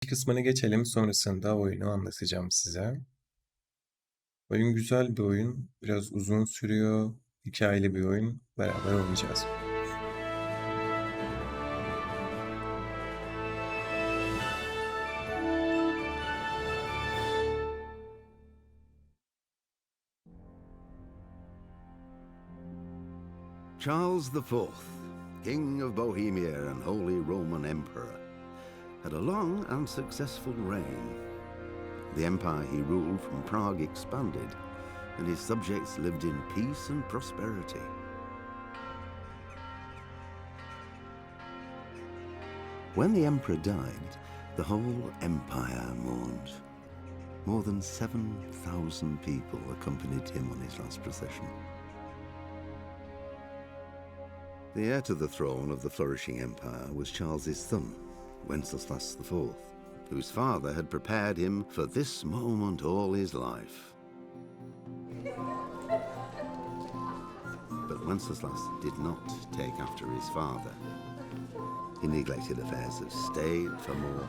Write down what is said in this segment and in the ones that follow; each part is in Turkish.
Kısmına geçelim. Sonrasında oyunu anlatacağım size. Oyun güzel bir oyun. Biraz uzun sürüyor. Hikayeli bir oyun. Beraber oynayacağız. Charles IV, King of Bohemia and Holy Roman Emperor, had a long and successful reign. The empire he ruled from Prague expanded, and his subjects lived in peace and prosperity. When the emperor died, the whole empire mourned. More than 7,000 people accompanied him on his last procession. The heir to the throne of the flourishing empire was Charles's son, Wenceslas IV, whose father had prepared him for this moment all his life. But Wenceslas did not take after his father. He neglected affairs of state for more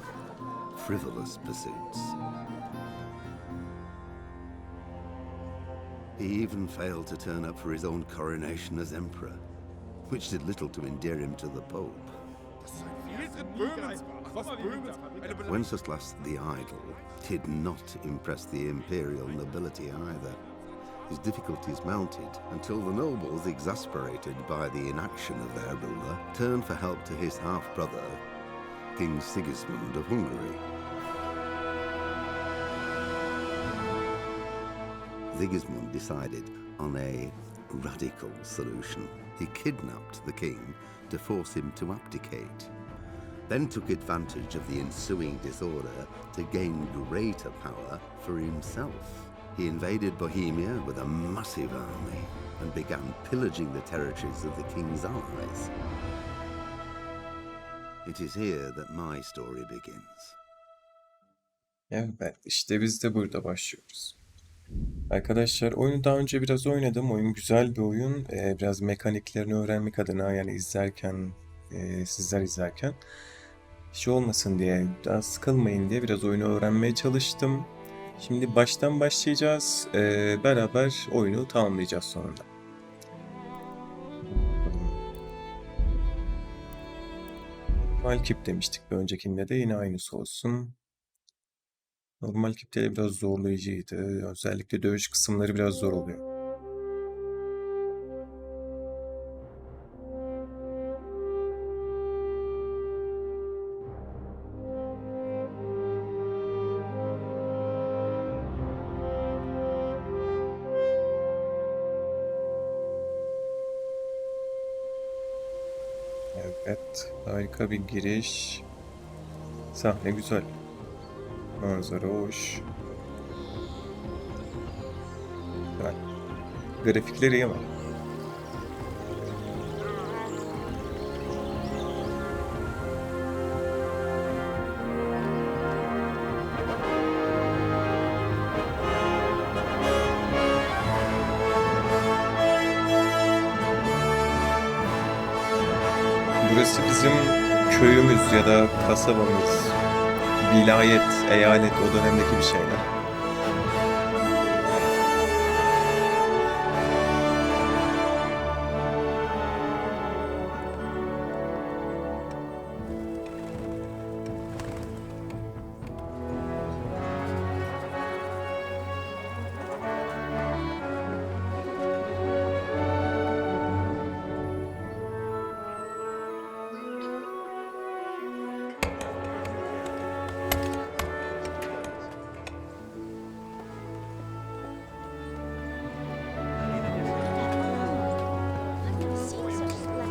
frivolous pursuits. He even failed to turn up for his own coronation as emperor, which did little to endear him to the Pope. Wenceslas the Idle did not impress the imperial nobility either. His difficulties mounted until the nobles, exasperated by the inaction of their ruler, turned for help to his half-brother, King Sigismund of Hungary. Sigismund decided on a radical solution. He kidnapped the king to force him to abdicate, then took advantage of the ensuing disorder to gain greater power for himself. He invaded Bohemia with a massive army and began pillaging the territories of the king's allies. It is here that my story begins. Evet, işte biz de burada başlıyoruz. Arkadaşlar oyunu daha önce biraz oynadım. Oyun güzel bir oyun. Biraz mekaniklerini öğrenmek adına yani izlerken, sizler izlerken şey olmasın diye, daha sıkılmayın diye biraz oyunu öğrenmeye çalıştım. Şimdi baştan başlayacağız. Beraber oyunu tamamlayacağız sonunda. Normal kip demiştik bir öncekinde de yine aynısı olsun. Normal kipte biraz zorlayıcıydı. Özellikle dövüş kısımları biraz zor oluyor. Evet, harika bir giriş. Sahne güzel. Manzara hoş. Güzel. Grafikleri iyi ama. Burası bizim köyümüz ya da kasabamız, vilayet, eyalet o dönemdeki bir şeyler.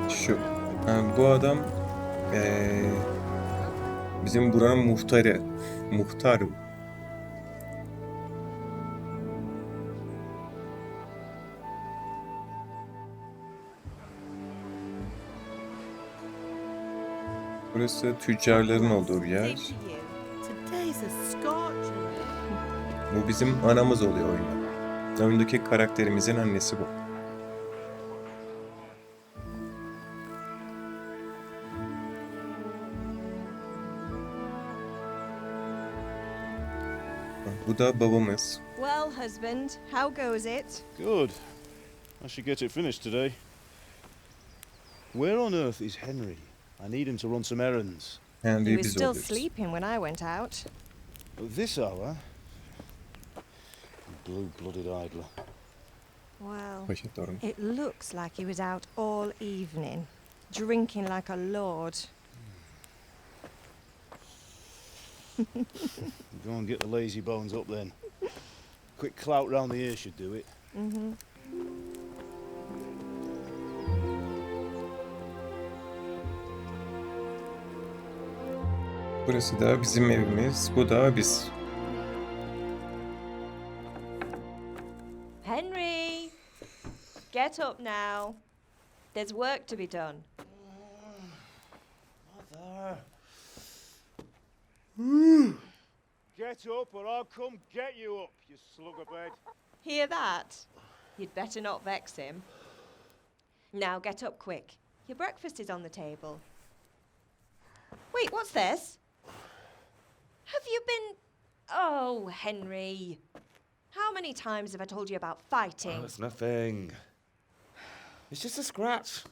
Şu. Bu adam bizim buranın muhtarı. Muhtar. Burası tüccarların olduğu bir yer. Bu bizim anamız oluyor oyunda. Oyundaki karakterimizin annesi bu. Bu da babamız. Well, husband, how goes it? Good. I should get it finished today. Where on earth is Henry? I need him to run some errands. He Henry'yi was biz still oluyoruz. sleeping when I went out. At this hour? Blue-blooded idler. Well, Paşa torun. it looks like he was out all evening, drinking like a lord. Go and get the lazy bones up then. Quick clout round the ear should do it. Mm-hmm. Burası da bizim evimiz. Bu da biz. Henry! Get up now. There's work to be done. Mother. Get up or I'll come get you up, you slugabed. Hear that? You'd better not vex him. Now get up quick. Your breakfast is on the table. Wait, what's this? Have you been... Oh, Henry. How many times have I told you about fighting? Oh, it's nothing. It's just a scratch.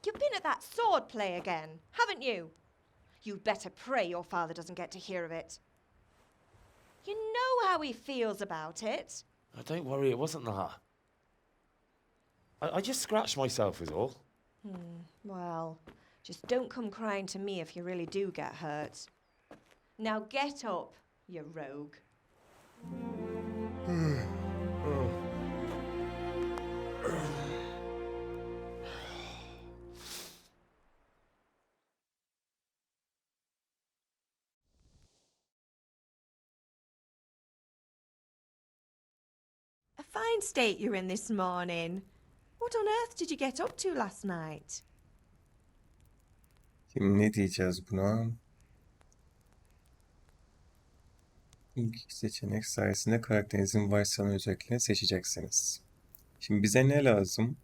You've been at that sword play again, haven't you? You'd better pray your father doesn't get to hear of it. You know how he feels about it. Oh, don't worry, it wasn't that. I just scratched myself is all. Well, just don't come crying to me if you really do get hurt. Now get up, you rogue. A fine state you're in this morning. What on earth did you get up to last night? Şimdi ne diyeceğiz buna? İlk seçenek sayesinde karakterinizin varsayılan özelliklerini seçeceksiniz. Şimdi bize ne lazım?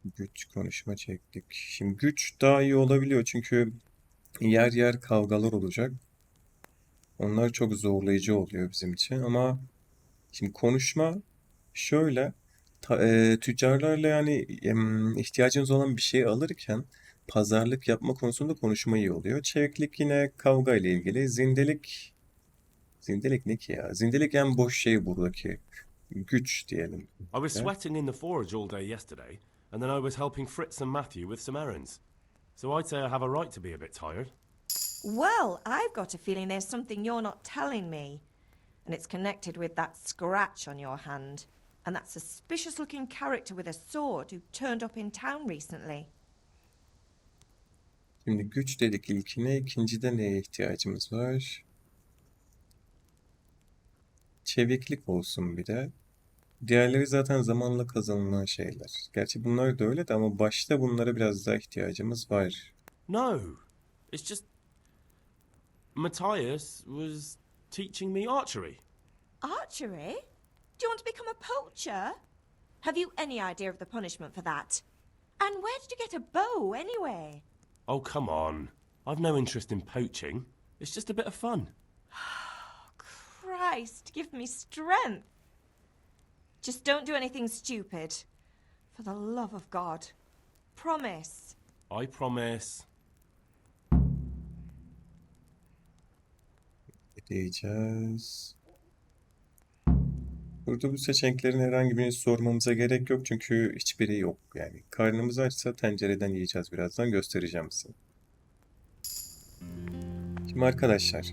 Güç, konuşma çektik. Şimdi güç daha iyi olabiliyor çünkü yer yer kavgalar olacak. Onlar çok zorlayıcı oluyor bizim için ama şimdi konuşma şöyle tüccarlarla yani ihtiyacınız olan bir şey alırken pazarlık yapma konusunda konuşma iyi oluyor. Çeviklik yine kavga ile ilgili. Zindelik ne ki ya? Zindelik en boş şey buradaki. Güç diyelim. I was Yeah. sweating in the forge all day yesterday, and then I was helping Fritz and Matthew with some errands. So I'd say I have a right to be a bit tired. Well, I've got a feeling there's something you're not telling me. And it's connected with that scratch on your hand. And that suspicious-looking character with a sword who turned up in town recently. Şimdi güç dedik ilkine. İkincide neye ihtiyacımız var? Çeviklik olsun bir de. Diğerleri zaten zamanla kazanılan şeyler. Gerçi bunlar da öyle de ama başta bunlara biraz daha ihtiyacımız var. No, it's just Matthias was teaching me archery. Archery? Do you want to become a poacher? Have you any idea of the punishment for that? And where did you get a bow, anyway? Oh, come on. I've no interest in poaching. It's just a bit of fun. Christ, give me strength. Just don't do anything stupid. For the love of God. Promise. I promise. Diyeceğiz. Burada bu seçeneklerin herhangi birini sormamıza gerek yok çünkü hiçbiri yok. Yani karnımız açsa tencereden yiyeceğiz birazdan göstereceğim size. Şimdi arkadaşlar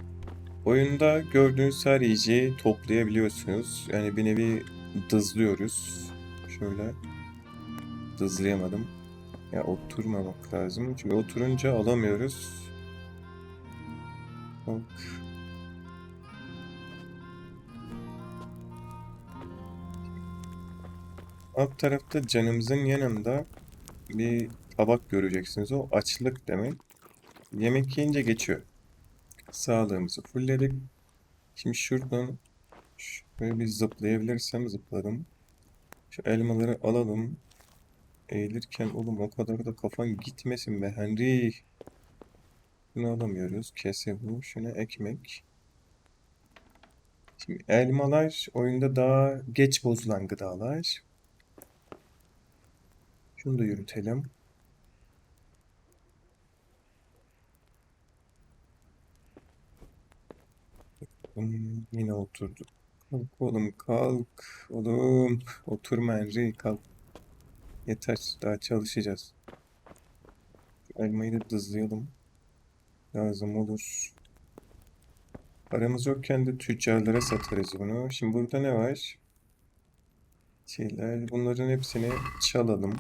oyunda gördüğünüz her yiyeceği toplayabiliyorsunuz. Yani bir nevi dızlıyoruz. Şöyle dızlayamadım. Ya oturmamak lazım. Çünkü oturunca alamıyoruz. Bak. Alt tarafta canımızın yanında bir tabak göreceksiniz. O açlık demek. Yemek yiyince geçiyor. Sağlığımızı fullledik. Şimdi şuradan şöyle bir zıplayabilirsem zıpladım. Şu elmaları alalım. Eğilirken oğlum o kadar da kafan gitmesin be Henry. Bunu alamıyoruz. Kese bu. Şuna ekmek. Şimdi elmalar oyunda daha geç bozulan gıdalar. Şunu da yürütelim. Yine oturduk. Kalk oğlum kalk. Oğlum oturma Henry kalk. Yeter daha çalışacağız. Şu elmayı da dızlayalım. Lazım olur. Paramız yokken de tüccarlara satarız bunu. Şimdi burada ne var? Şeyler. Bunların hepsini çalalım.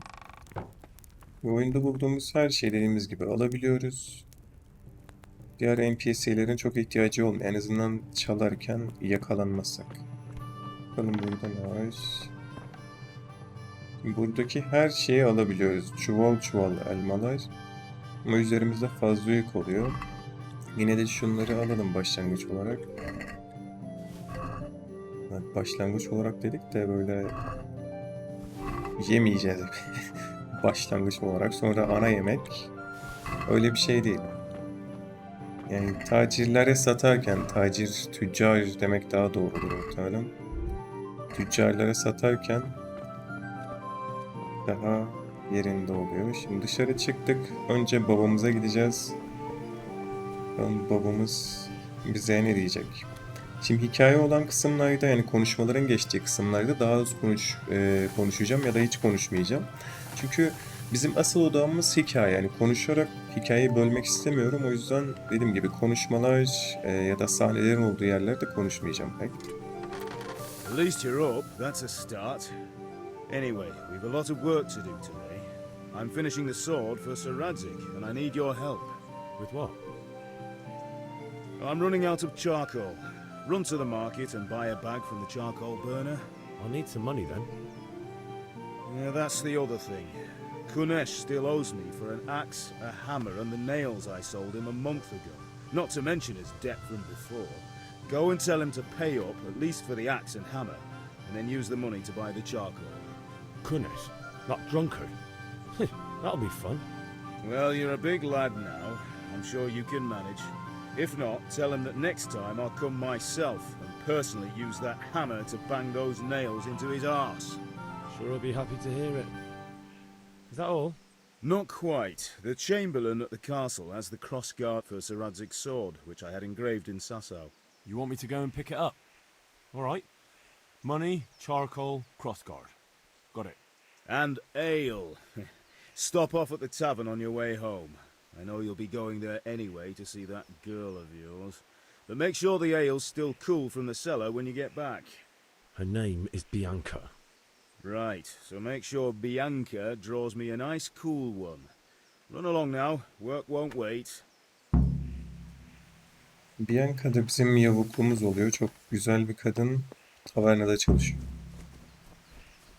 Bu oyunda bulduğumuz her şeyi dediğimiz gibi alabiliyoruz. Diğer NPC'lerin çok ihtiyacı olmuyor. En azından çalarken yakalanmazsak. Bakalım burada ne var? Şimdi buradaki her şeyi alabiliyoruz. Çuval çuval elmalar. Ama üzerimizde fazla yük oluyor. Yine de şunları alalım başlangıç olarak. Evet, başlangıç olarak dedik de böyle yemeyeceğiz. Başlangıç olarak. Sonra ana yemek. Öyle bir şey değil. Yani tacirlere satarken, tacir, tüccar demek daha doğrudur muhtemelen. Tüccarlara satarken daha yerinde oluyor. Şimdi dışarı çıktık. Önce babamıza gideceğiz. Bakalım babamız bize ne diyecek? Şimdi hikaye olan kısımlarda yani konuşmaların geçtiği kısımlarda daha az konuşacağım ya da hiç konuşmayacağım. Çünkü bizim asıl odamız hikaye. Yani konuşarak hikayeyi bölmek istemiyorum. O yüzden dediğim gibi konuşmalar ya da sahnelerin olduğu yerlerde konuşmayacağım pek. At least you're up. That's a start. Anyway, we've a lot of work to do today. I'm finishing the sword for Sir Radzig, and I need your help. With what? I'm running out of charcoal. Run to the market and buy a bag from the charcoal burner. I'll need some money then. Yeah, that's the other thing. Kunesh still owes me for an axe, a hammer, and the nails I sold him a month ago. Not to mention his debt from before. Go and tell him to pay up, at least for the axe and hammer, and then use the money to buy the charcoal. Goodness, that drunkard. That'll be fun. Well, you're a big lad now. I'm sure you can manage. If not, tell him that next time I'll come myself and personally use that hammer to bang those nails into his arse. Sure, I'll be happy to hear it. Is that all? Not quite. The Chamberlain at the castle has the cross guard for Sir Radzig's sword, which I had engraved in Sasau. You want me to go and pick it up? All right. Money, charcoal, crossguard. Got it. And ale. Stop off at the tavern on your way home. I know you'll be going there anyway to see that girl of yours. But make sure the ale's still cool from the cellar when you get back. Her name is Bianca. Right, so make sure Bianca draws me a nice cool one. Run along now, work won't wait. Bianca da bizim yavuklumuz oluyor. Çok güzel bir kadın. Tavernada çalışıyor.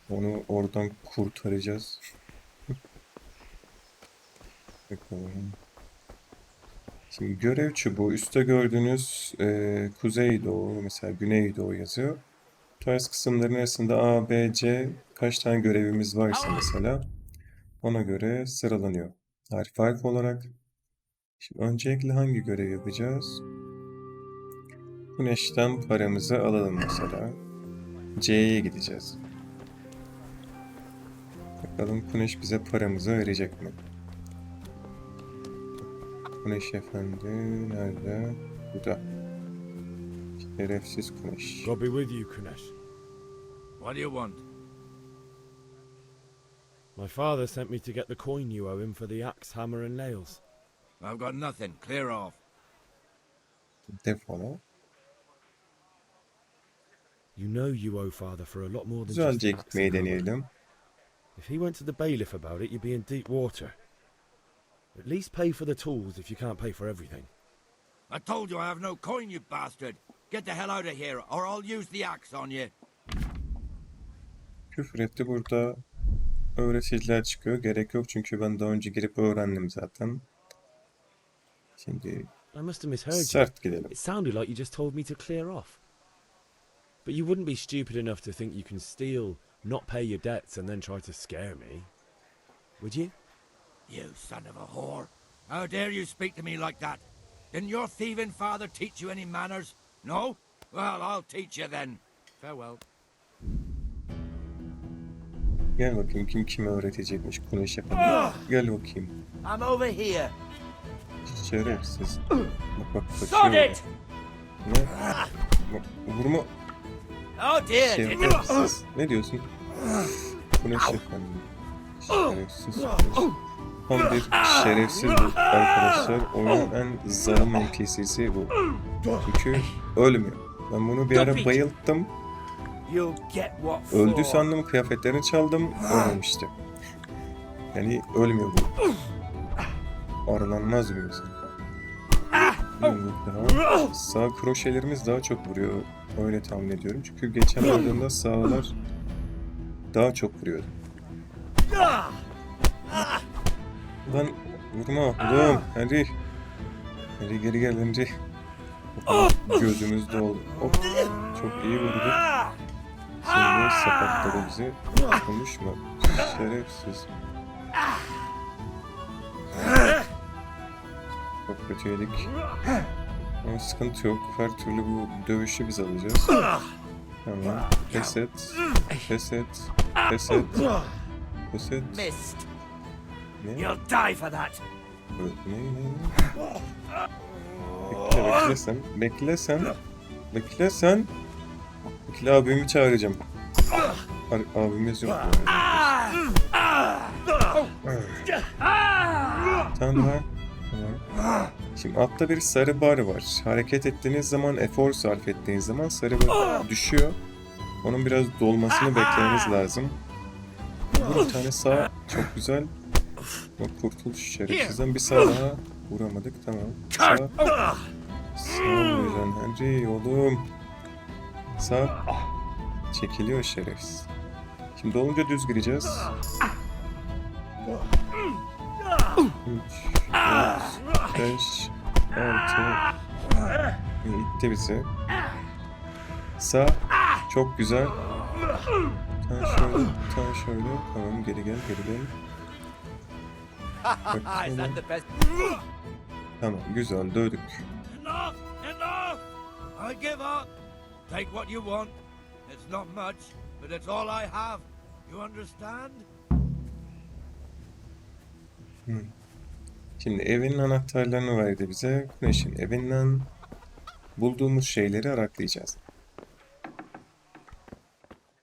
Onu oradan kurtaracağız. Bakalım. Şimdi görev çubuğu. Üstte gördüğünüz Kuzeydoğu, mesela Güneydoğu yazıyor. Bu tarz kısımların arasında A, B, C kaç tane görevimiz varsa mesela ona göre sıralanıyor. Harf olarak. Şimdi öncelikle hangi görev yapacağız? Güneşten paramızı alalım mesela. C'ye gideceğiz. Bakalım Güneş bize paramızı verecek mi? Güneş efendi nerede? Burada. Şerefsiz Güneş. God be with you, Kunesh. What do you want? My father sent me to get the coin you owe him for the axe, hammer and nails. I've got nothing. Clear off. Defol. You know you owe father for a lot more than just Güzelce the axe gitmeyi and hammer. deneyelim. If he went to the bailiff about it, you'd be in deep water. At least pay for the tools if you can't pay for everything. I told you I have no coin, you bastard. Get the hell out of here, or I'll use the axe on you. Küfür etti burada. Öğreticiler çıkıyor. Gerek yok çünkü ben daha önce girip öğrendim zaten. Şimdi I must have misheard you. sert gidelim. It sounded like you just told me to clear off. But you wouldn't be stupid enough to think you can steal, not pay your debts, and then try to scare me, would you? You son of a whore. How dare you speak to me like that? Didn't your thieving father teach you any manners? No? Well, I'll teach you then. Farewell. Gel bakayım kim kime öğretecekmiş Kuneş yapalım. Gel bakayım. I'm over here. Şerefsiz. Bak bak Sod kaçıyor. it! Ne? Bak, vurma. Oh dear! Şerefsiz. Ne diyorsun? Kuneş efendim. Şerefsiz. Tam bir şerefsiz bu arkadaşlar. Oyunun en zalim NPC'si bu. Çünkü ölmüyor. Ben bunu bir ara bayılttım. You'll get what for. Öldü sandım, kıyafetlerini çaldım, ölmemişti. Yani ölmüyor bu. Aralanmaz bir insan. Daha. Sağ kroşelerimiz daha çok vuruyor. Öyle tahmin ediyorum. Çünkü geçen aldığımda sağlar daha çok vuruyordu. Lan vurma oğlum. Henry. Henry geri gel Henry. Gözümüzde oldu. Hop. Çok iyi vurdu. Şimdi sakatladı bizi. Konuşma. Şerefsiz. Çok kötü yedik. Ama sıkıntı yok. Her türlü bu dövüşü biz alacağız. Tamam. Pes et. Pes et. Pes et. Pes et. Missed. Ne? You'll die for that. Ne? Bekle sen. Bekle sen. Bekle sen. Bekle abimi çağıracağım. Abimiz yok. Tamam. Şimdi altta bir sarı bar var. Hareket ettiğiniz zaman, efor sarf ettiğiniz zaman sarı bar düşüyor. Onun biraz dolmasını beklemeniz lazım. Bir tane sağ çok güzel. O kurtuluş şerefsizden bir sağ daha vuramadık. Tamam. Sağ. Sağ vuracaksın Henry oğlum. Sağ. Çekiliyor şerefsiz. Şimdi olunca düz gireceğiz. 3, 4, 5, 6. İtti bizi. Sağ. Çok güzel. Tam şöyle, tam şöyle. Tamam geri gel, geri gel. Bak, Is that the best? tamam güzel dövdük. Enough! Enough! I give up. Take what you want. It's not much, but it's all I have. You understand? Şimdi evin anahtarlarını verdi bize. Güneşin evinden bulduğumuz şeyleri araklayacağız.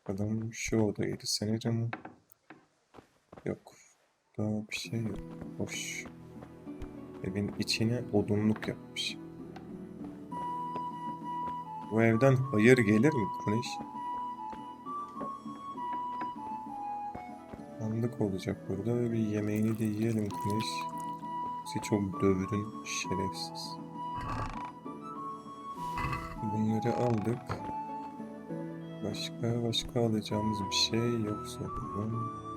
Adam şu odaydı sanırım. Yok. Daha bir şey yok. Boş. Evin içine odunluk yapmış. Bu evden hayır gelir mi Güneş? Sandık olacak burada. Bir yemeğini de yiyelim Güneş. Bizi çok dövdün şerefsiz. Bunları aldık. Başka alacağımız bir şey yok sanırım.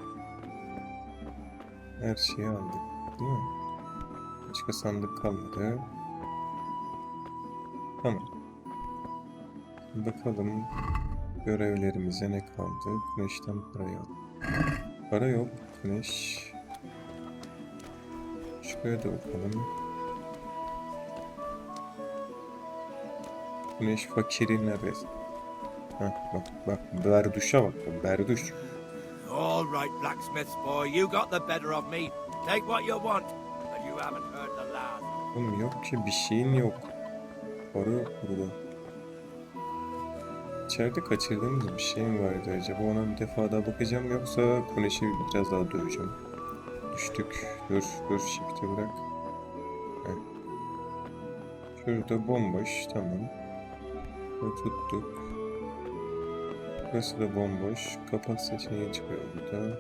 Her şeyi aldık, değil mi? Başka sandık kalmadı. Tamam. Bakalım görevlerimize ne kaldı? Güneşten para yok. Para yok. Güneş. Şuraya da bakalım. Güneş fakirin neresi? Heh, bak Berduş'a bak. Berduş. All right, blacksmith's boy. You got the better of me. Take what you want, but you haven't heard the last. Oğlum yok ki bir şeyin yok. Para yok burada. İçeride kaçırdığımız bir şey mi vardı acaba? Ona bir defa daha bakacağım yoksa Güneş'i biraz daha döveceğim. Düştük. Dur shift'i bırak. Heh. Şurada bomboş. Tamam. Bunu tuttuk. Burası da bomboş. Kapat seçeneği çıkıyor burada.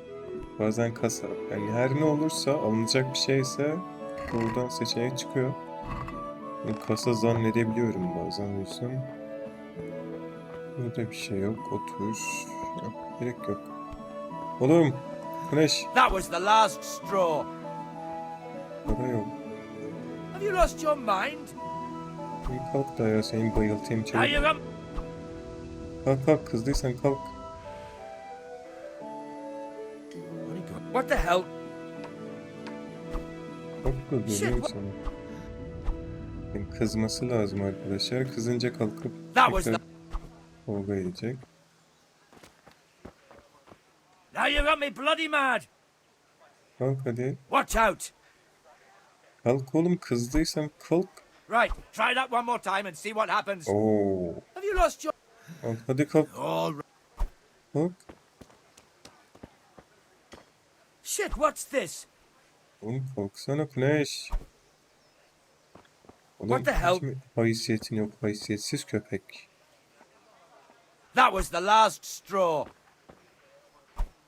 Bazen kasa. Yani her ne olursa alınacak bir şeyse buradan seçenek çıkıyor. Yani kasa zannedebiliyorum bazen o yüzden. Burada bir şey yok. Otur. Yok, gerek yok. Oğlum. Güneş. That was the last straw. Para yok. Have you lost your mind? Bir kalk da ya seni bayıltayım Now you çabuk. Kalk kızdıysan kalk. What the hell? Hop Dur diyeyim sana. Yani kızması lazım arkadaşlar. Kızınca kalkıp That was tekrar kavga edecek. Now you got me bloody mad! Kalk hadi. Watch out! Kalk oğlum, kızdıysan kalk. Right, try that one more time and see what happens. Oo. Have you lost your... Kalk hadi kalk. All right. Kalk. Shit, what's this? Oğlum kalksana Güneş. Oğlum What the hell? hiç mi haysiyetin yok, haysiyetsiz köpek. That was the last straw.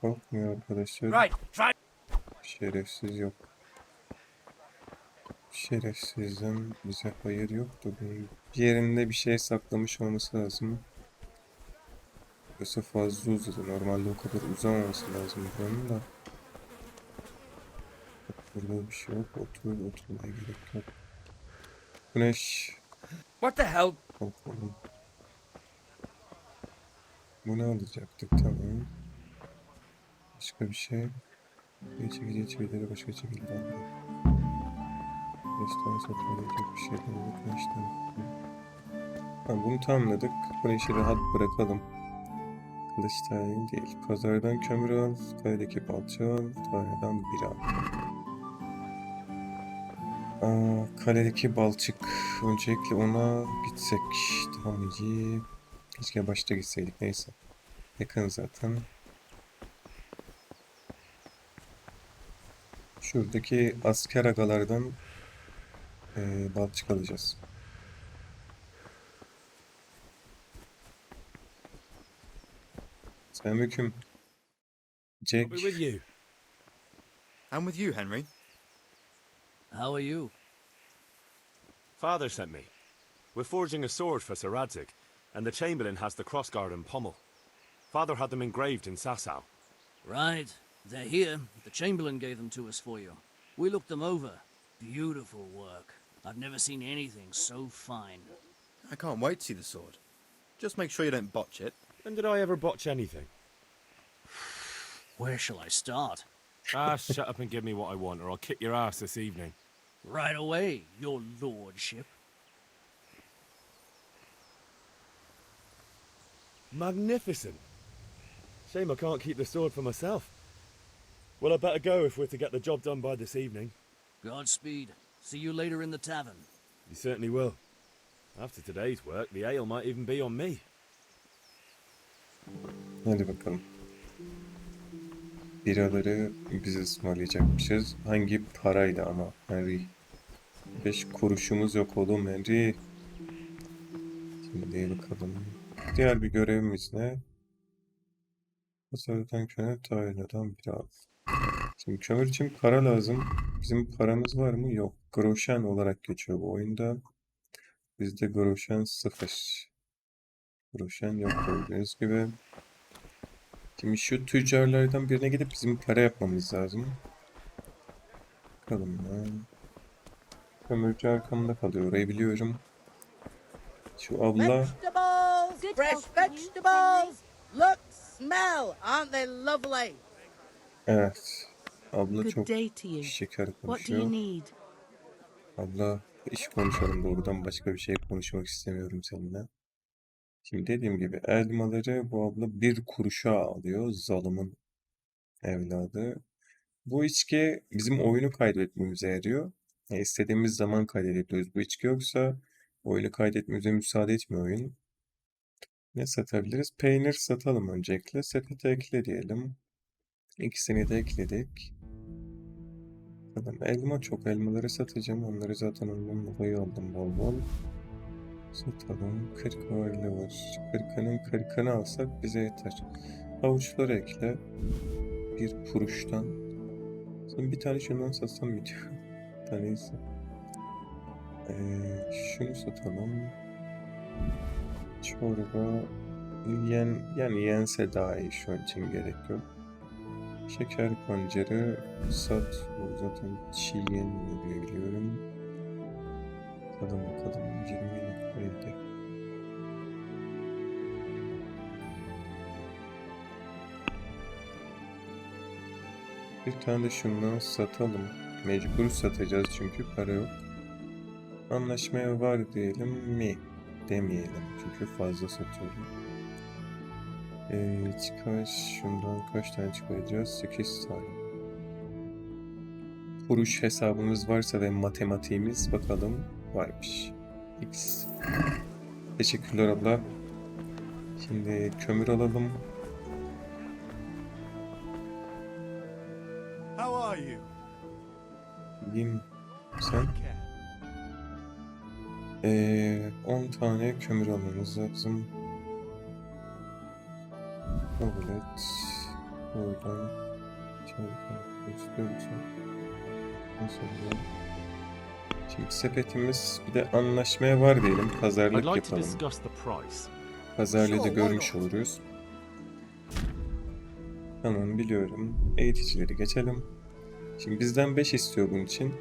Kalkmıyor arkadaşlar. Right, try... Şerefsiz yok. Şerefsizden bize hayır yoktu. Bir yerinde bir şey saklamış olması lazım. Yoksa fazla uzadı. Normalde o kadar uzamaması lazım buranın da. Burada bir şey yok. Oturmaya gerek yok. Güneş. What the hell? Kalkalım. Bunu alacaktık, tamam. Başka bir şey. Çekici çivileri başka şekilde aldım. 5 tane satılabilecek bir şeyden alıp 5 tane. Tamam, bunu tamamladık. Güneşi rahat bırakalım. Kılıç tayin değil. Pazardan kömür al. Kaledeki balçı al. Tarladan bir al. Kaledeki balçık. Öncelikle ona gitsek daha iyi. Keşke başta gitseydik, neyse. Yakın zaten. Şuradaki asker agalardan balçık alacağız. Selamünaleyküm. Jack. I'll be with you. I'm with you, Henry. How are you? Father sent me. We're forging a sword for Sir Radzig, and the Chamberlain has the crossguard and pommel. Father had them engraved in Sasau. Right. They're here. The Chamberlain gave them to us for you. We looked them over. Beautiful work. I've never seen anything so fine. I can't wait to see the sword. Just make sure you don't botch it. When did I ever botch anything? Where shall I start? Shut up and give me what I want, or I'll kick your ass this evening. Right away, your lordship. Magnificent. Shame I can't keep the sword for myself. Well, I better go if we're to get the job done by this evening. Godspeed. See you later in the tavern. You certainly will. After today's work, the ale might even be on me. Hadi bakalım. Biraları biz ısmarlayacakmışız. Hangi parayla ama Henry? 5 kuruşumuz yok oğlum Henry. Şimdi bakalım. Diğer bir görevimiz ne? Pazardan kömür, tarladan bir al. Şimdi kömür için para lazım. Bizim paramız var mı? Yok. Groşen olarak geçiyor bu oyunda. Bizde groşen 0. Groşen yok gördüğünüz gibi. Şimdi şu tüccarlardan birine gidip bizim para yapmamız lazım. Bakalım ya. Kömürcü arkamda kalıyor. Orayı biliyorum. Şu abla... Vegetables! Good Fresh health for you, vegetables! Look, smell! Aren't they lovely? Evet. Abla Good çok day to you. şeker What do you konuşuyor. need? Abla iş konuşalım doğrudan. Başka bir şey konuşmak istemiyorum seninle. Şimdi dediğim gibi elmaları bu abla 1 kuruşa alıyor. Zalımın evladı. Bu içki bizim oyunu kaydetmemize yarıyor. İstediğimiz zaman kaydedebiliyoruz. Bu içki yoksa oyunu kaydetmemize müsaade etmiyor oyun. Ne satabiliriz? Peynir satalım öncelikle. Sepete ekle diyelim. İkisini de ekledik. Bakalım elma, çok elmaları satacağım. Onları zaten ondan dolayı aldım bol bol. Satalım. 40 varlı var. 40'ının 40'ını alsak bize yeter. Havuçları ekle. 1 kuruştan. Sonra bir tane şundan satsam mı diyor. Bir taneyse. Şunu satalım. Çorba. Yani yense daha iyi, şu an için gerek yok. Şeker pancarı sat. Bu zaten çiğ yenmiyor diye biliyorum. Bakalım 20.7. Bir tane de şundan satalım. Mecbur satacağız çünkü para yok. Anlaşmaya var diyelim mi? Demeyelim çünkü fazla satıyorum. Şundan kaç tane çıkaracağız? 8 tane. Kuruş hesabımız varsa ve matematiğimiz bakalım varmış. X. Teşekkürler abla. Şimdi kömür alalım. How are you? Diyeyim sen. 10 tane kömür almamız lazım. Kabul et. Buradan. Şimdi sepetimiz bir de anlaşmaya var diyelim. I'd Pazarlık like to yapalım. discuss the price. Pazarlığı da görmüş oluruz. Tamam biliyorum. Eğiticileri geçelim. Şimdi bizden 5 istiyor bunun için.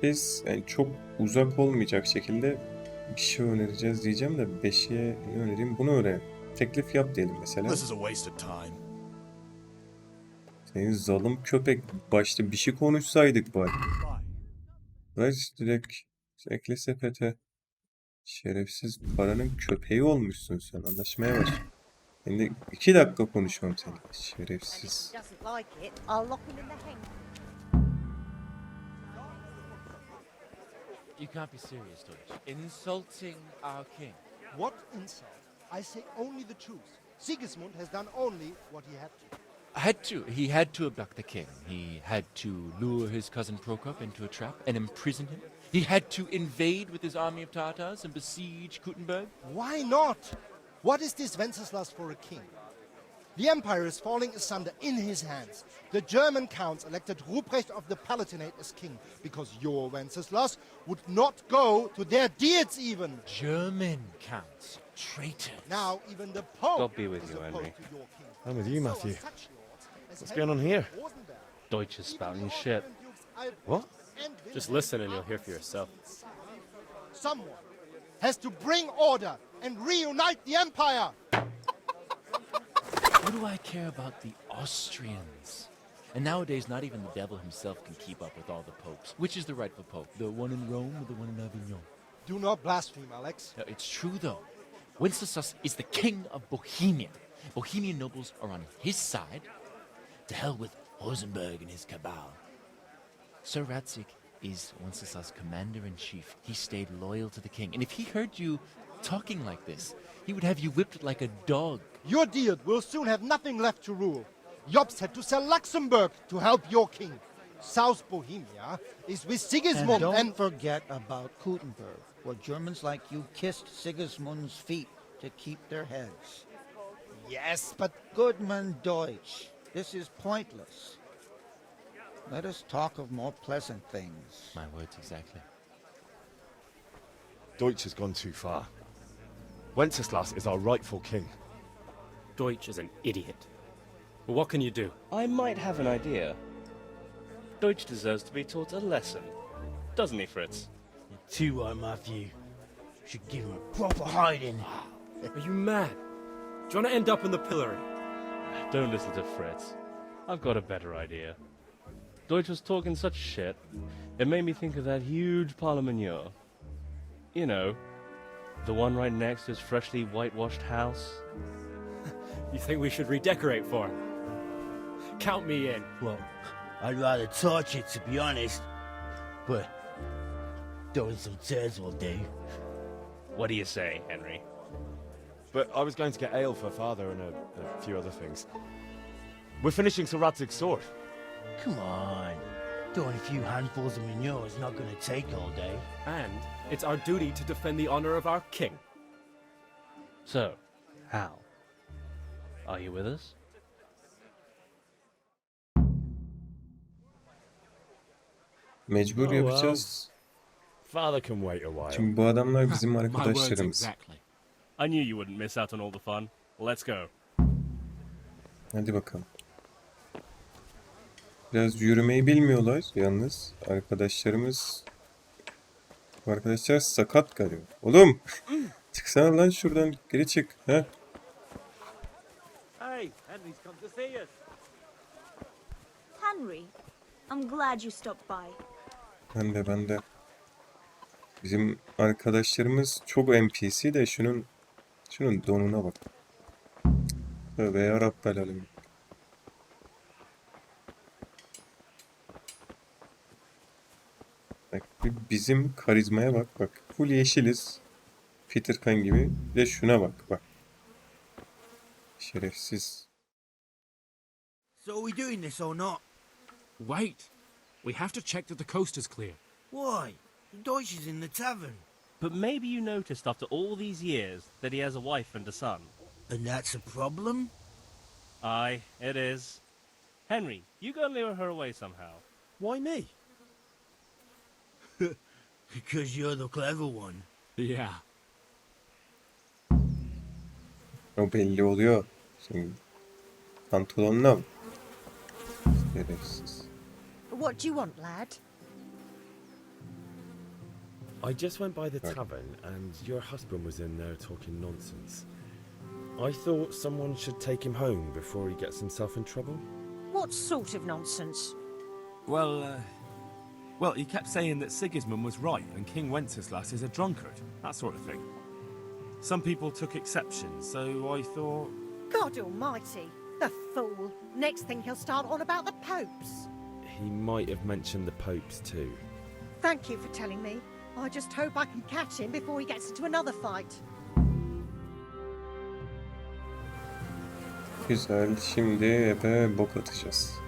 Biz yani çok uzak olmayacak şekilde bir şey önereceğiz diyeceğim de 5'e ne önereyim? Bunu öğren. Teklif yap diyelim mesela. This is a waste of time. Senin zalim köpek. Başta bir şey konuşsaydık bari. Ver direkt. Ekle sepete. Şerefsiz paranın köpeği olmuşsun sen. Anlaşmaya var. Şimdi 2 dakika konuşmam seninle. Şerefsiz. Doesn't like it, I'll lock him in the hang. You can't be serious, Deutsch. Insulting our king. What insult? I say only the truth. Sigismund has done only what he had to. He had to abduct the king. He had to lure his cousin Prokop into a trap and imprison him. He had to invade with his army of Tatars and besiege Kuttenberg. Why not? What is this Wenceslas for a king? The empire is falling asunder in his hands. The German counts elected Ruprecht of the Palatinate as king because your Wenceslas would not go to their deeds even. German counts. Traitors. Now even the Pope God be with is you, opposed Henry. to your king. I'm with you, So are Matthew. such lords as What's going on here? Rosenberg. Deutsch is Even spouting the shit. Austrian dukes Albrecht What? and Just Wilhelm listen and you'll are hear for yourself. Someone has to bring order and reunite the empire. What do I care about the Austrians? And nowadays, not even the devil himself can keep up with all the popes. Which is the rightful pope? The one in Rome or the one in Avignon? Do not blaspheme, Alex. No, it's true, though. Wenceslas is the king of Bohemia. Bohemian nobles are on his side. To hell with Rosenberg and his cabal. Sir Radzik is Wenceslas' commander-in-chief. He stayed loyal to the king. And if he heard you talking like this, he would have you whipped like a dog. Your deal will soon have nothing left to rule. Jobst had to sell Luxembourg to help your king. South Bohemia is with Sigismund And don't and... forget about Kuttenberg, where Germans like you kissed Sigismund's feet to keep their heads. Yes, but... Goodman Deutsch, this is pointless. Let us talk of more pleasant things. My words exactly. Deutsch has gone too far. Wenceslas is our rightful king. Deutsch is an idiot. But what can you do? I might have an idea. Deutsch deserves to be taught a lesson. Doesn't he, Fritz? Too right, Matthew. Should give him a proper hiding. Are you mad? Do you want to end up in the pillory? Don't listen to Fritz. I've got a better idea. Deutsch was talking such shit, it made me think of that huge parliament. You know, the one right next to his freshly whitewashed house. You think we should redecorate for him? Count me in. Well, I'd rather torch it, to be honest. But throwing some tears will do. What do you say, Henry? But I was going to get ale for father and a few other things. We're finishing Sir Radzig's sword. Come on. Throwing a few handfuls of manure is not going to take all day. And it's our duty to defend the honor of our king. So, Hal, are you with us? Mecbur yapacağız. Father can wait a while. Çünkü bu adamlar bizim My words arkadaşlarımız. exactly. I knew you wouldn't miss out on all the fun. Let's go. Hadi bakalım. Biraz yürümeyi bilmiyorlar yalnız arkadaşlarımız. Bu arkadaşlar sakat kalıyor. Oğlum! Çıksana lan şuradan. Geri çık. He? Hey, Henry's come to see us. Henry, I'm glad you stopped by. Ben de. Bizim arkadaşlarımız çok NPC de şunun donuna bak. Tövbe yarabbel alemin. Bak bizim karizmaya bak. Full yeşiliz. Peter Pan gibi. Bir de şuna bak. Şerefsiz. So are we doing this or not? Wait. We have to check that the coast is clear. Why? The Deutsch is in the tavern. But maybe you noticed after all these years that he has a wife and a son. And that's a problem? Aye, it is. Henry, you go and lure her away somehow. Why me? Because you're the clever one. Yeah. O belli oluyor. Şimdi pantolonla mı? Şerefsiz. What do you want, lad? I just went by the tavern and your husband was in there talking nonsense. I thought someone should take him home before he gets himself in trouble. What sort of nonsense? Well, he kept saying that Sigismund was right and King Wenceslas is a drunkard, that sort of thing. Some people took exception, so I thought... God almighty, the fool. Next thing he'll start on about the popes. He might have mentioned the popes too. Thank you for telling me. I just hope I can catch him before he gets into another fight. Güzel. Şimdi ebe bok atacağız.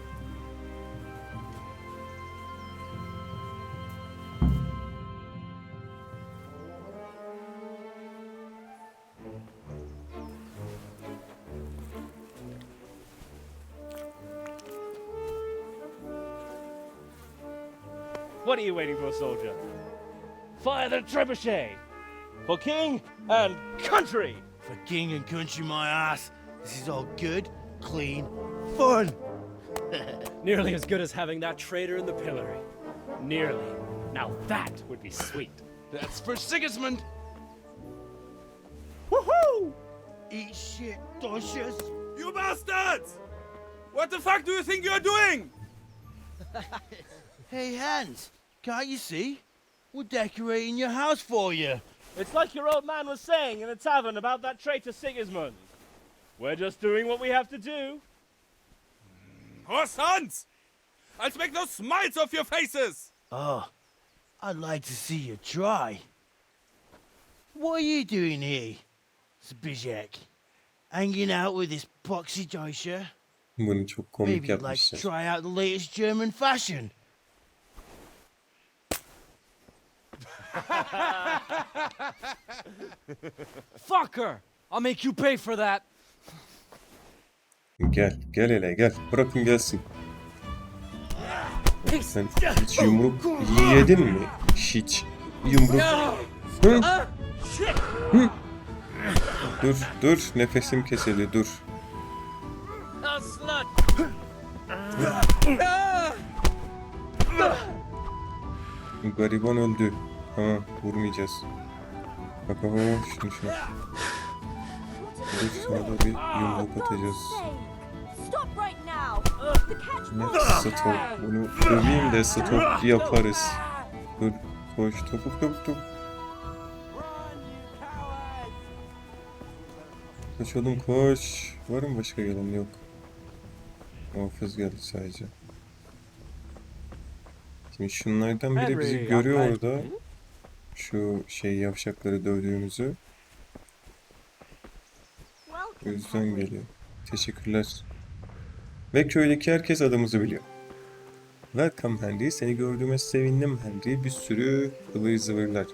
What are you waiting for, soldier? Fire the trebuchet! For king and country! For king and country, my ass. This is all good, clean, fun. Nearly as good as having that traitor in the pillory. Nearly. Now that would be sweet. That's for Sigismund. Woohoo! Eat shit, Deutsches. You bastards! What the fuck do you think you're doing? Hey, Hans, can't you see? We're decorating your house for you. It's like your old man was saying in the tavern about that traitor Sigismund. We're just doing what we have to do. Oh, sons! I'll make those smiles off your faces! Oh, I'd like to see you try. What are you doing here, Zbigniew? Hanging out with this poxy Deutscher? Bunu çok komik Maybe you'd like to yapmışlar. try out the latest German fashion. Fucker! I'll make you pay for that. Gel hele gel. Bırakın gelsin. Sen hiç yumruk yedin mi? Hiç yumruk. Hı? Hı? Dur nefesim kesildi dur. Gariban öldü. Tamam vurmayacağız. Bak şunu. Dur sana da bir yumruk atacağız. Stop right now. The catch Ne stop? Bunu döveyim de stop yaparız. Dur koş topuk. Koş oğlum koş. Var mı başka gelen? Yok. Muhafız geldi sadece. Şimdi şunlardan biri bizi görüyor orada. Şu yavşakları dövdüğümüzü. O yüzden geliyor. Teşekkürler. Ve köydeki herkes adımızı biliyor. Welcome Henry. Seni gördüğüme sevindim Henry. Bir sürü ıvır zıvırlar.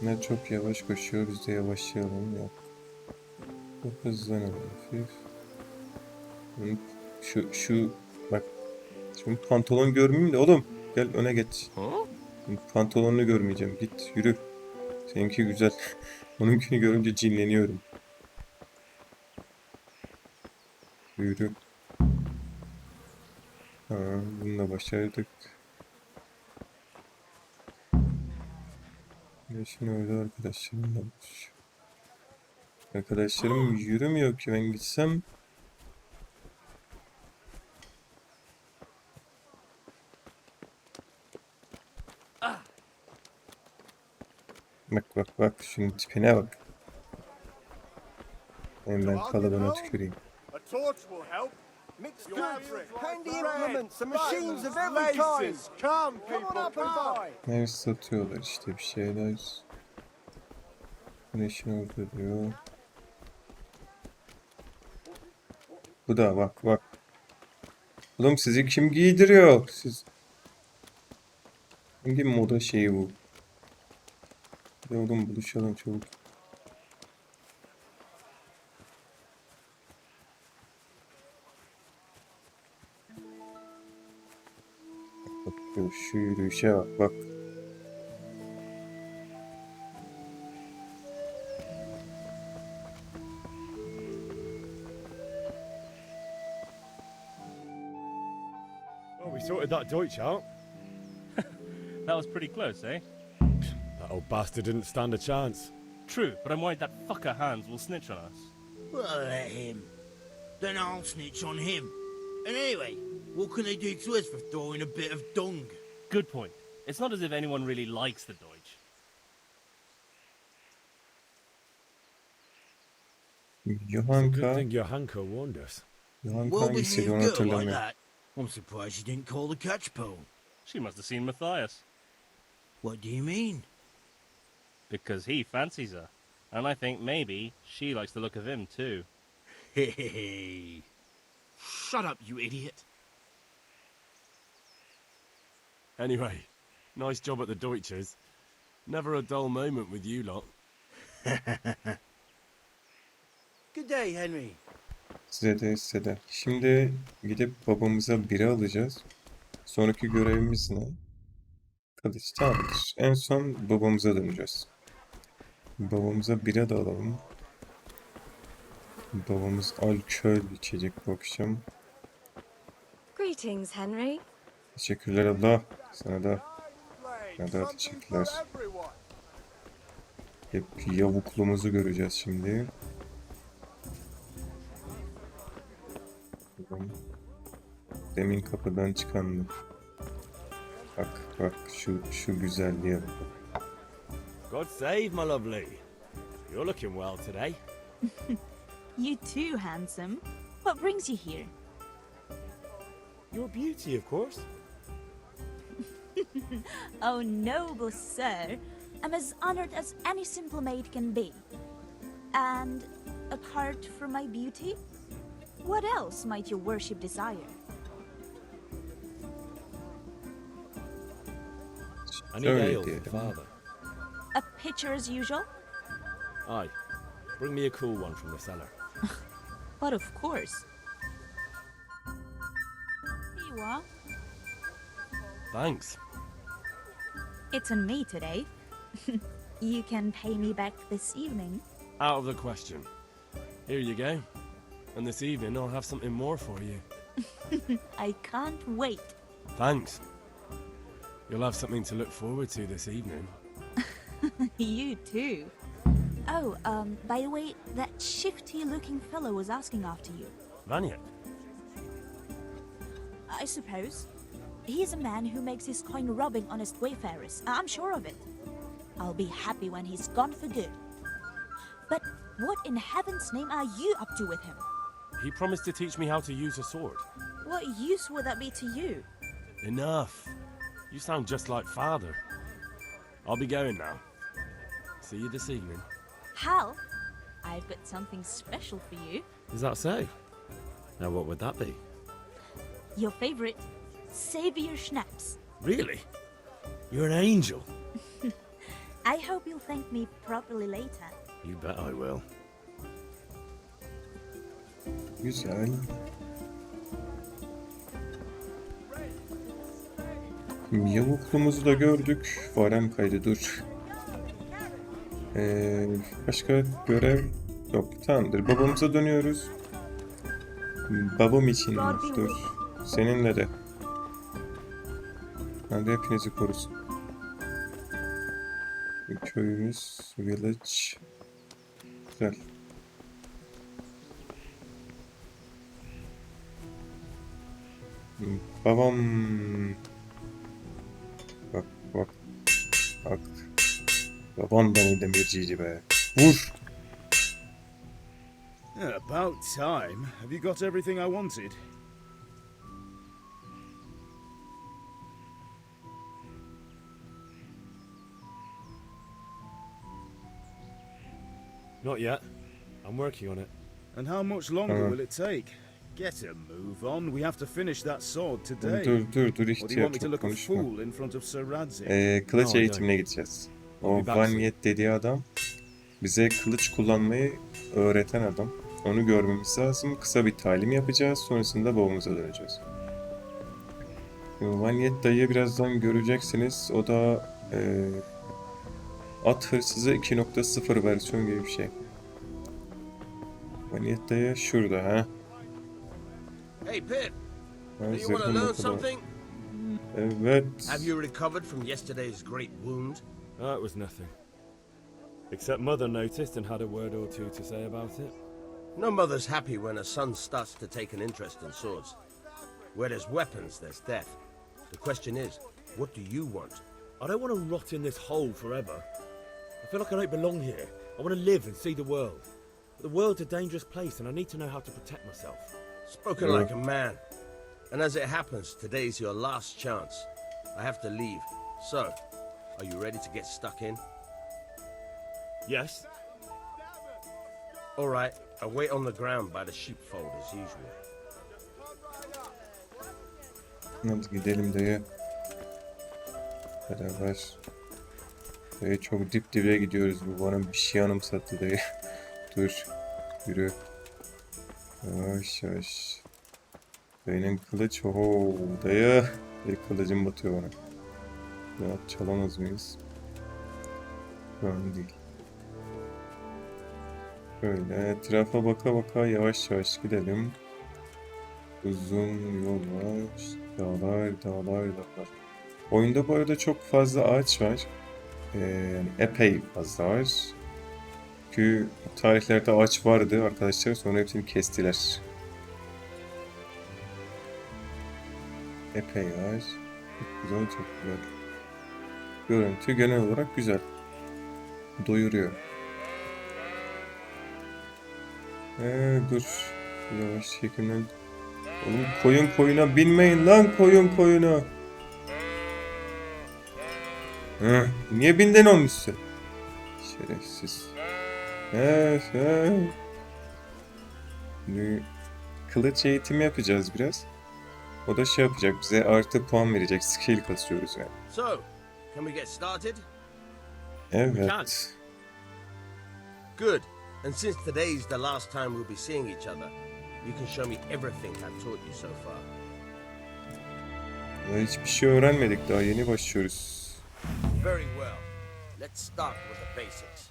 Ne çok yavaş koşuyor. Biz de yavaşlayalım. Yok. Çok hızlanalım. Şu bak. Şimdi pantolon görmeyeyim de oğlum. Gel öne geç. Pantolonunu görmeyeceğim. Git yürü. Seninki güzel. Onunkini görünce cinleniyorum. Yürü. Bununla başardık. Şimdi öyle arkadaşlarım olmuş. Arkadaşlarım yürümüyor ki ben gitsem. Bak bak bak, şunun tipine bak. Ben kalıbına tüküreyim. A torch will help. Mixed goods, handy implements, and machines of every kind. Come, Come on up and buy. Ne satıyorlar işte bir şeyler. Güneşin orada diyor. Bu da bak bak. Oğlum sizi kim giydiriyor? Siz... Hangi moda şeyi bu? Hadi oğlum buluşalım çabuk. Bak, bak şu yürüyüşe bak bak. Oh, we sorted that Deutsch out. That was pretty close, eh? That old bastard didn't stand a chance. True, but I'm worried that fucker Hans will snitch on us. Well, let him. Then I'll snitch on him. And anyway, what can they do to us for throwing a bit of dung? Good point. It's not as if anyone really likes the Deutsch. It's a good Johanka. thing Johanka warned us. Johanka Well, being hangisiydi a onu girl like hatırlamıyorum. that, I'm surprised she didn't call the catch pole. She must have seen Matthias. What do you mean? Because he fancies her. And I think maybe she likes the look of him too. Hey. Shut up, you idiot. Anyway, nice job at the Deutschers. Never a dull moment with you lot. Good day, Henry. Size de size de. Şimdi gidip babamıza biri alacağız. Sonraki görevimiz ne? Kılıç tamamdır. En son babamıza döneceğiz. Babamıza bira da alalım. Babamız alkol içecek bu akşam. Greetings, Henry. Teşekkürler abla. Sana da. Sana da teşekkürler. Hep yavukluğumuzu göreceğiz şimdi. Demin kapıdan çıkandı. Bak bak şu güzelliğe bak. God save my lovely. You're looking well today. You too, handsome. What brings you here? Your beauty, of course. Oh, noble sir. I'm as honored as any simple maid can be. And apart from my beauty, what else might your worship desire? I need Şöyle ale for diyelim. father. A pitcher as usual? Aye. Bring me a cool one from the cellar. But of course. Here you are. Thanks. It's on me today. You can pay me back this evening. Out of the question. Here you go. And this evening I'll have something more for you. I can't wait. Thanks. You'll have something to look forward to this evening. You too. Oh, by the way, that shifty-looking fellow was asking after you. Vanya? I suppose. He's a man who makes his coin robbing honest wayfarers. I'm sure of it. I'll be happy when he's gone for good. But what in heaven's name are you up to with him? He promised to teach me how to use a sword. What use would that be to you? Enough. You sound just like father. I'll be going now. See you this evening. Hal, I've got something special for you. Is that so? Now, what would that be? Your favorite, Savior Schnapps. Really? You're an angel. I hope you'll thank me properly later. You bet I will. Güzel. Yavuklumuzu da gördük. Varem kaydı dur. Başka görev yok. Tamamdır. Babamıza dönüyoruz. Babam için dur. Seninle de. Hadi hepinizi korusun. Köyümüz, village. Güzel. Babam. Bak bak Bak. Baban da mı demirciydi be? Vur. About time. Have you got everything I wanted? Not yet. I'm working on it. And how much longer will it take? Get a move on. We have to finish that sword today. Dur Or do you ihtiyar, want me to çok look a konuşma. fool in front of Sir Radzig? Kılıç No, I eğitimine don't. gideceğiz. I'll O be back Van soon. Yet dediği adam bize kılıç kullanmayı öğreten adam. Onu görmemiz lazım. Kısa bir talim yapacağız. Sonrasında babamıza döneceğiz. Van Yet dayıyı birazdan göreceksiniz. O da at hırsızı 2.0 versiyon gibi bir şey. Van Yet dayı şurada ha. Hey, Pip. Ha, Do you want to zırhım learn bu kadar. something? Evet. Have you recovered from yesterday's great wound? That was nothing. Except Mother noticed and had a word or two to say about it. No mother's happy when a son starts to take an interest in swords. Where there's weapons, there's death. The question is, what do you want? I don't want to rot in this hole forever. I feel like I don't belong here. I want to live and see the world. But the world's a dangerous place and I need to know how to protect myself. Spoken like a man. And as it happens, today's your last chance. I have to leave. So, are you ready to get stuck in? Yes? All right, I'll wait on the ground by the sheepfold as usual. Hadi gidelim dayı. Beraber. Dayı çok dip dibe gidiyoruz. Bu bana bir şey anımsattı dayı. Dur. Yürü. Yavaş yavaş. Dayının kılıç. Oho dayı. Bir kılıcım batıyor bana. Ya çalamaz mıyız? Şu an değil. Böyle etrafa baka baka yavaş yavaş gidelim. Uzun yol var. Dağlar, dağlar, dağlar. Oyunda bu arada çok fazla ağaç var. Yani epey fazla var. Çünkü tarihlerde ağaç vardı arkadaşlar. Sonra hepsini kestiler. Epey var. Çok güzel, çok güzel. Görüntü genel olarak güzel. Doyuruyor. Dur. Yavaş yakından. Oğlum koyun koyuna binmeyin lan, koyun koyuna. Niye bindin onun üstüne? Şerefsiz. Kılıç eğitimi yapacağız biraz. O da şey yapacak, bize artı puan verecek. Skill kasıyoruz yani. So, can we get started? Evet. Good. And since today's the last time we'll be seeing each other, you can show me everything I've taught you so far. Ya hiçbir şey öğrenmedik, daha yeni başlıyoruz. Very well. Let's start with the basics.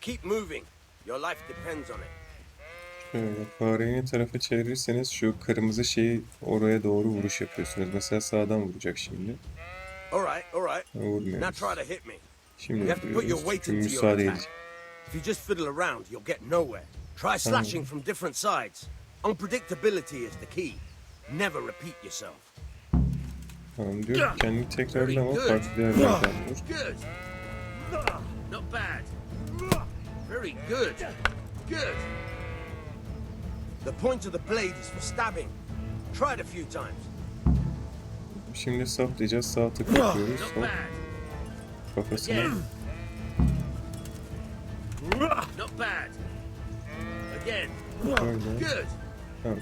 Keep moving. Your life depends on it. Şöyle fareyi ne tarafa çevirirseniz şu kırmızı şeyi oraya doğru vuruş yapıyorsunuz. Mesela sağdan vuracak şimdi. All right. Vurmuyoruz. Now try to hit me. Şimdi You have to put your vuruyoruz. weight Çünkü into your müsaade attack. edecek. If you just fiddle around, you'll get nowhere. Try slashing from different sides. Unpredictability is the key. Never repeat yourself. Tamam diyor. Kendini tekrarlama, Very good. farklı bir yerden vur. Good. Not bad. Very good. Good. The point of the blade is for stabbing. Try it a few times. Şimdi saplayacağız. Sağ tık yapıyoruz. Not Hop. bad. Kafasına. Again. Not bad. Again. Böyle. Good. Tamam.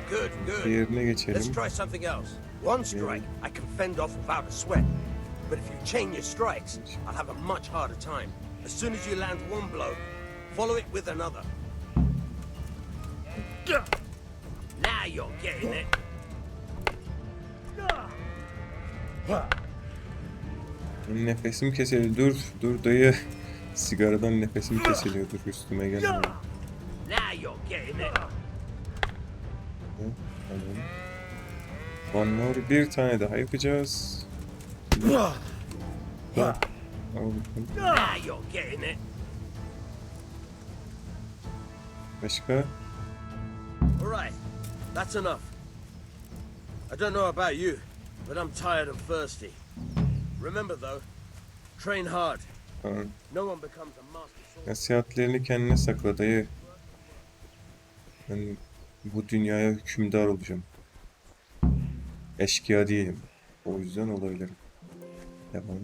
Good. Diğerine Let's geçelim. try something else. One strike, I can fend off without a sweat. But if you chain your strikes, I'll have a much harder time. As soon as you land one blow, follow it with another. Now you're getting it. Nefesim kesiliyor. Dur dayı. Sigaradan nefesim kesiliyor. Dur üstüme gelme. Now you're getting it. Tamam. One more. Bir tane daha yapacağız. Al bakalım. Now you're getting it. Başka? All right, that's enough. I don't know about you, but I'm tired and thirsty. Remember though, Train hard. Tamam. No one becomes a master sword. Nasihatlerini kendine sakla dayı. Ben bu dünyaya hükümdar olacağım. Eşkıya değilim. O yüzden olaylarım. Devam.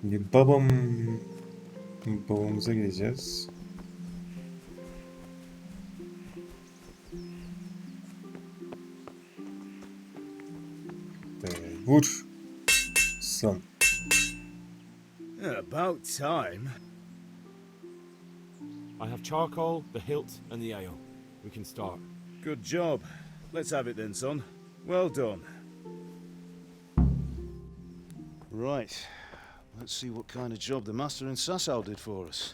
Şimdi babamıza geleceğiz. Vur. Son. About time. I have charcoal, the hilt, and the ale. We can start. Good job. Let's have it then, son. Well done. Right. Let's see what kind of job the master in Sasau did for us.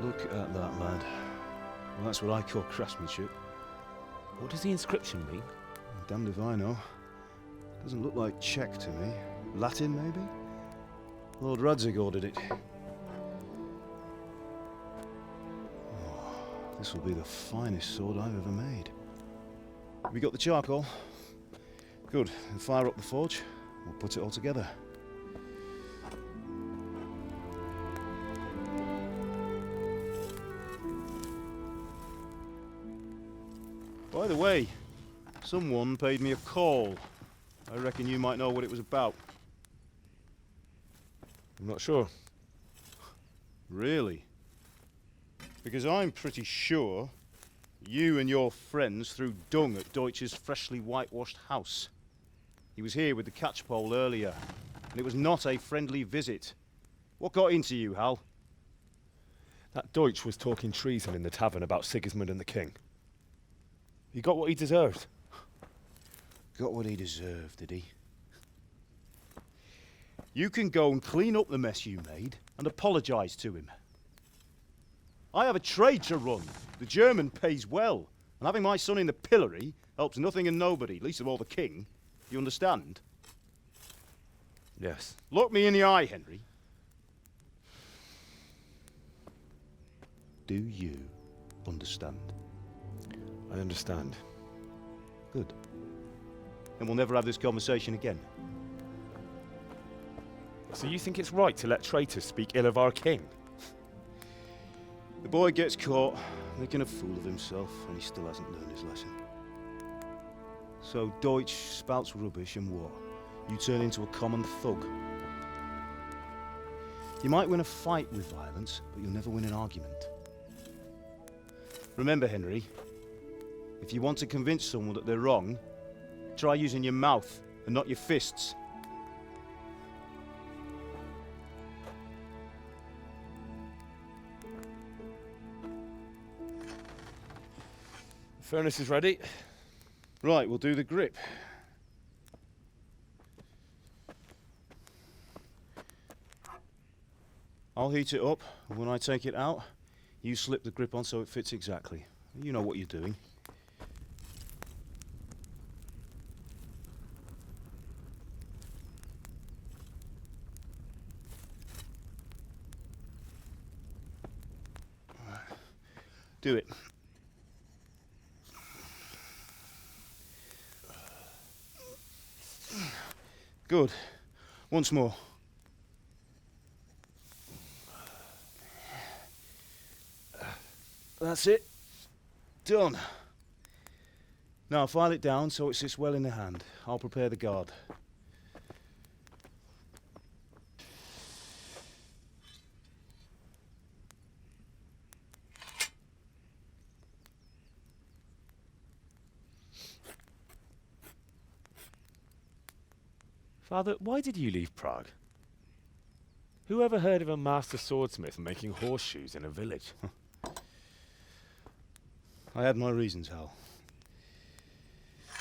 Look at that, lad. Well, that's what I call craftsmanship. What does the inscription mean? Damned if I know. Doesn't look like Czech to me. Latin, maybe? Lord Radzig ordered it. Oh, this will be the finest sword I've ever made. We got the charcoal? Good. Then fire up the forge. We'll put it all together. By the way, someone paid me a call. I reckon you might know what it was about. I'm not sure. Really? Because I'm pretty sure you and your friends threw dung at Deutsch's freshly whitewashed house. He was here with the catchpole earlier, and it was not a friendly visit. What got into you, Hal? That Deutsch was talking treason in the tavern about Sigismund and the king. He got what he deserved. Got what he deserved, did he? You can go and clean up the mess you made and apologise to him. I have a trade to run. The German pays well, and having my son in the pillory helps nothing and nobody, least of all the king. You understand? Yes. Look me in the eye, Henry. Do you understand? I understand. Good. Then we'll never have this conversation again. So you think it's right to let traitors speak ill of our king? The boy gets caught, making a fool of himself, and he still hasn't learned his lesson. So Deutsch spouts rubbish, and what? You turn into a common thug. You might win a fight with violence, but you'll never win an argument. Remember, Henry, if you want to convince someone that they're wrong, try using your mouth and not your fists. The furnace is ready. Right, we'll do the grip. I'll heat it up, and when I take it out, you slip the grip on so it fits exactly. You know what you're doing. Do it. Good. Once more. That's it. Done. Now file it down so it sits well in the hand. I'll prepare the guard. Father, why did you leave Prague? Who ever heard of a master swordsmith making horseshoes in a village? I had my reasons, Hal.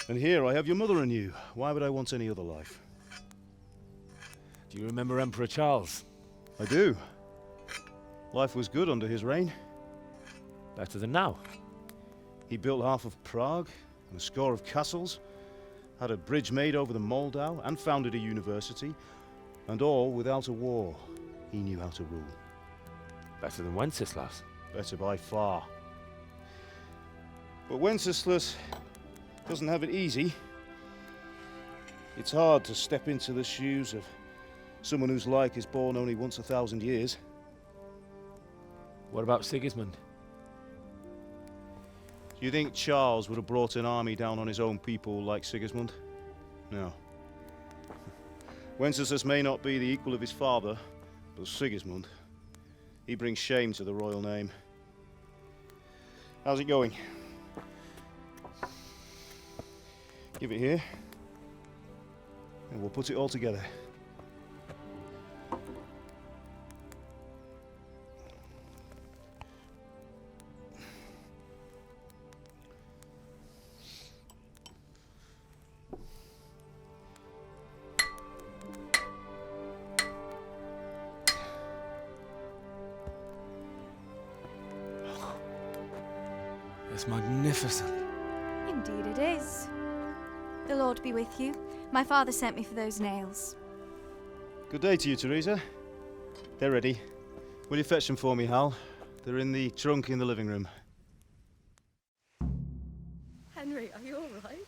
And here I have your mother and you. Why would I want any other life? Do you remember Emperor Charles? I do. Life was good under his reign. Better than now. He built half of Prague and a score of castles, had a bridge made over the Moldau, and founded a university, and all without a war. He knew how to rule. Better than Wenceslas. Better by far. But Wenceslas, doesn't have it easy. It's hard to step into the shoes of someone whose like is born only once 1,000 years. What about Sigismund? Do you think Charles would have brought an army down on his own people like Sigismund? No. Wenceslas may not be the equal of his father, but Sigismund, he brings shame to the royal name. How's it going? Give it here, and we'll put it all together. It's magnificent. Indeed it is. The Lord be with you. My father sent me for those nails. Good day to you, Teresa. They're ready. Will you fetch them for me, Hal? They're in the trunk in the living room. Henry, are you all right?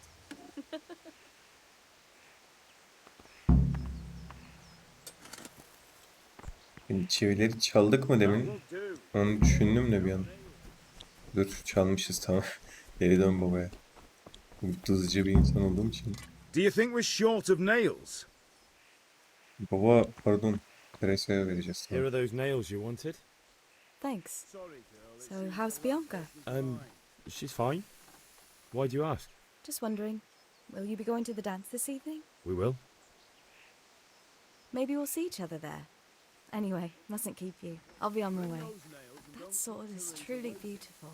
Şimdi çivileri çaldık mı demin? Onu düşündüm de bir an. Dur, çalmışız, tamam. Geri dön babaya. Hızlıca bir insan olduğum için. Do you think we're short of nails? Baba, pardon. Teresa'ya vereceğiz. Here are those nails you wanted. Thanks. So, how's Bianca? She's fine. Why do you ask? Just wondering, will you be going to the dance this evening? We will. Maybe we'll see each other there. Anyway, mustn't keep you. I'll be on my way. That sword is truly beautiful.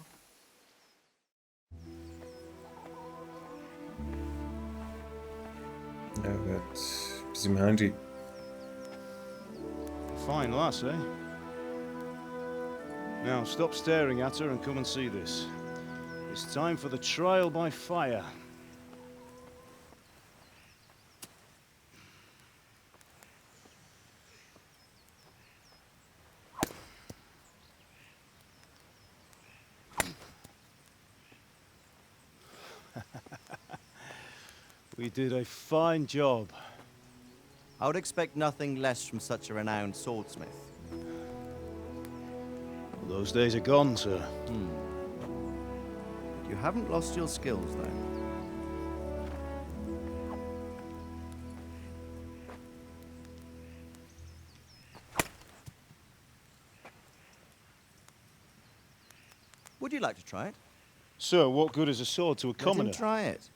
Evet. Bizim Henry. Fine lass, eh? Now stop staring at her and come and see this. It's time for the trial by fire. We did a fine job. I would expect nothing less from such a renowned swordsmith. Those days are gone, sir. You haven't lost your skills, though. Would you like to try it? Sir, what good is a sword to a commoner? Let him try it.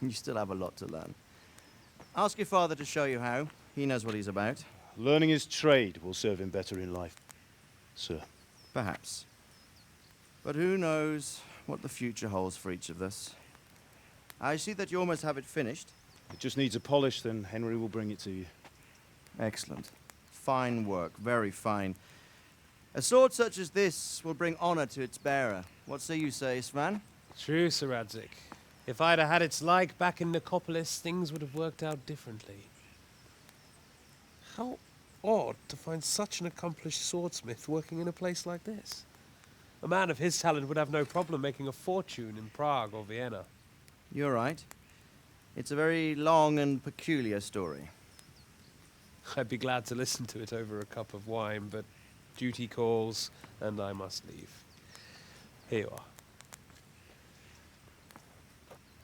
You still have a lot to learn. Ask your father to show you how. He knows what he's about. Learning his trade will serve him better in life, sir. Perhaps. But who knows what the future holds for each of us. I see that you almost have it finished. It just needs a polish, then Henry will bring it to you. Excellent. Fine work, very fine. A sword such as this will bring honor to its bearer. What say you, Svan? True, Sir Radzik. If I'd have had its like back in Nicopolis, things would have worked out differently. How odd to find such an accomplished swordsmith working in a place like this. A man of his talent would have no problem making a fortune in Prague or Vienna. You're right. It's a very long and peculiar story. I'd be glad to listen to it over a cup of wine, but duty calls, and I must leave. Here you are.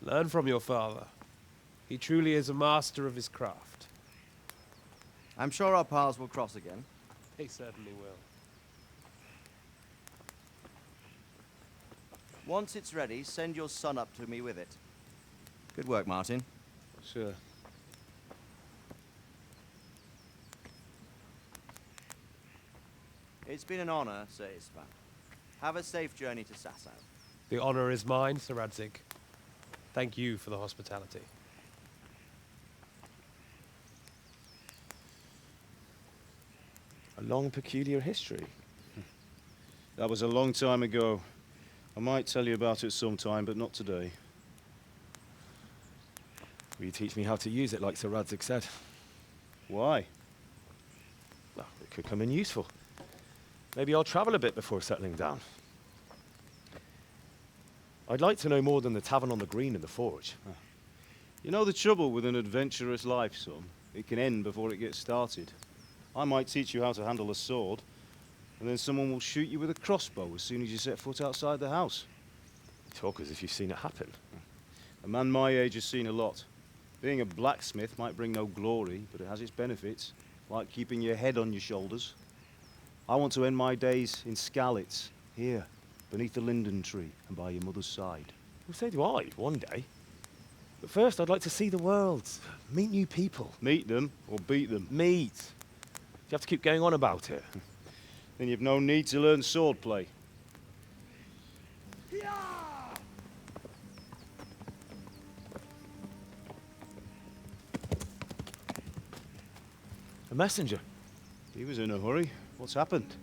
Learn from your father. He truly is a master of his craft. I'm sure our paths will cross again. They certainly will. Once it's ready, send your son up to me with it. Good work, Martin. Sir. It's been an honor, Sir Isvan. Have a safe journey to Sasau. The honor is mine, Sir Radzik. Thank you for the hospitality. A long, peculiar history. That was a long time ago. I might tell you about it sometime, but not today. Will you teach me how to use it like Sir Radzig said? Why? Well, it could come in useful. Maybe I'll travel a bit before settling down. I'd like to know more than the tavern on the green and the forge. You know the trouble with an adventurous life, son? It can end before it gets started. I might teach you how to handle a sword, and then someone will shoot you with a crossbow as soon as you set foot outside the house. You talk as if you've seen it happen. A man my age has seen a lot. Being a blacksmith might bring no glory, but it has its benefits, like keeping your head on your shoulders. I want to end my days in Skalitz, here, beneath the linden tree and by your mother's side. Well, so do I, one day. But first, I'd like to see the world, meet new people. Meet them or beat them? Meet. You have to keep going on about it. Then you've no need to learn swordplay. A messenger. He was in a hurry. What's happened?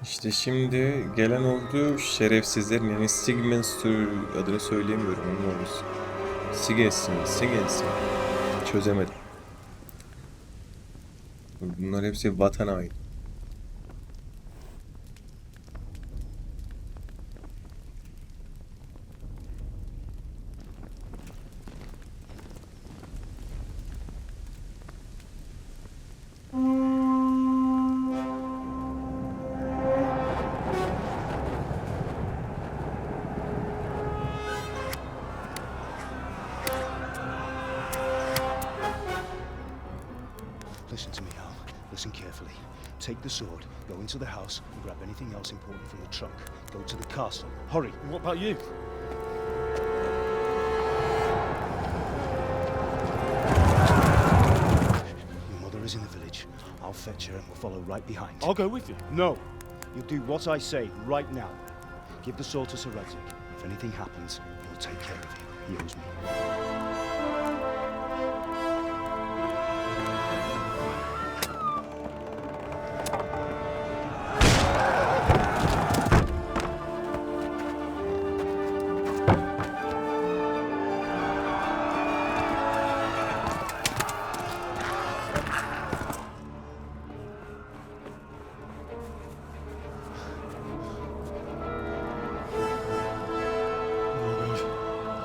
İşte şimdi gelen oldu şerefsizlerin, yani Sigmundsur adını söyleyemiyorum onun oğlusu. Sigurdsson. Çözemedim. Bunlar hepsi vatana ait. Listen to me, Al. Listen carefully. Take the sword, go into the house, and grab anything else important from the trunk. Go to the castle. Hurry. What about you? Your mother is in the village. I'll fetch her and we'll follow right behind. I'll go with you. No. You'll do what I say right now. Give the sword to Sir Radzig. If anything happens, he'll take care of you. He owes me.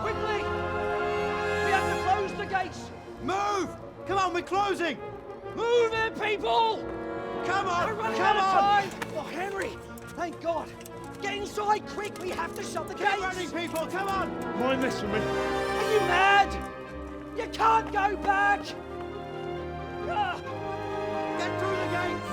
Quickly! We have to close the gates! Move! Come on, we're closing! Move it, people! Come on! We're running Come out of on! time! Oh, Henry! Thank God! Get inside, quick! We have to shut the Keep gates! running, people! Come on! Mind this for me. Are you mad? You can't go back! Ah! Get through the gates!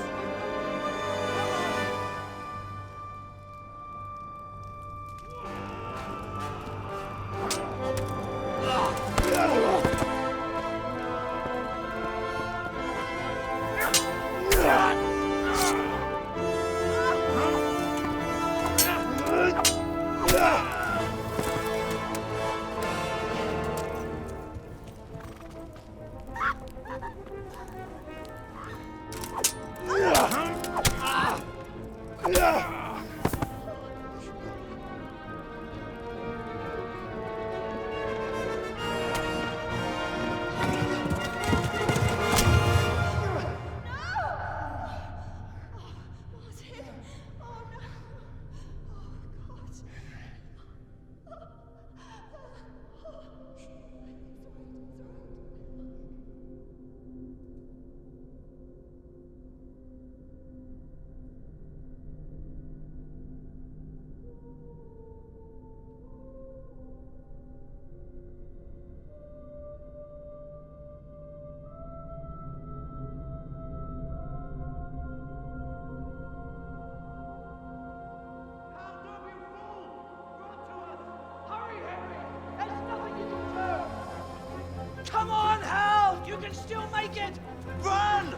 Come on, Hal! You can still make it! Run!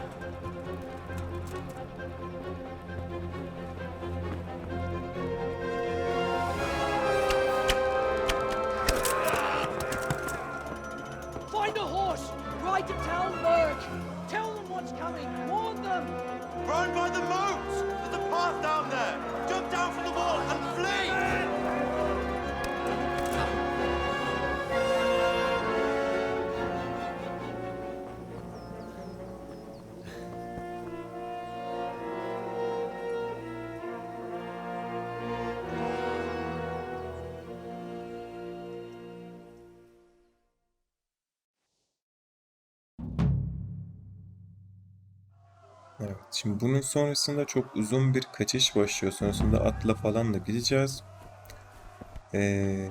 Find a horse! Ride to Talmberg! Tell them what's coming! Warn them! Run by the moat! There's a path down there! Jump down from the wall and Evet, şimdi bunun sonrasında çok uzun bir kaçış başlıyor. Sonrasında atla falan da gideceğiz.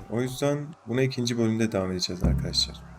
O yüzden buna ikinci bölümde devam edeceğiz arkadaşlar.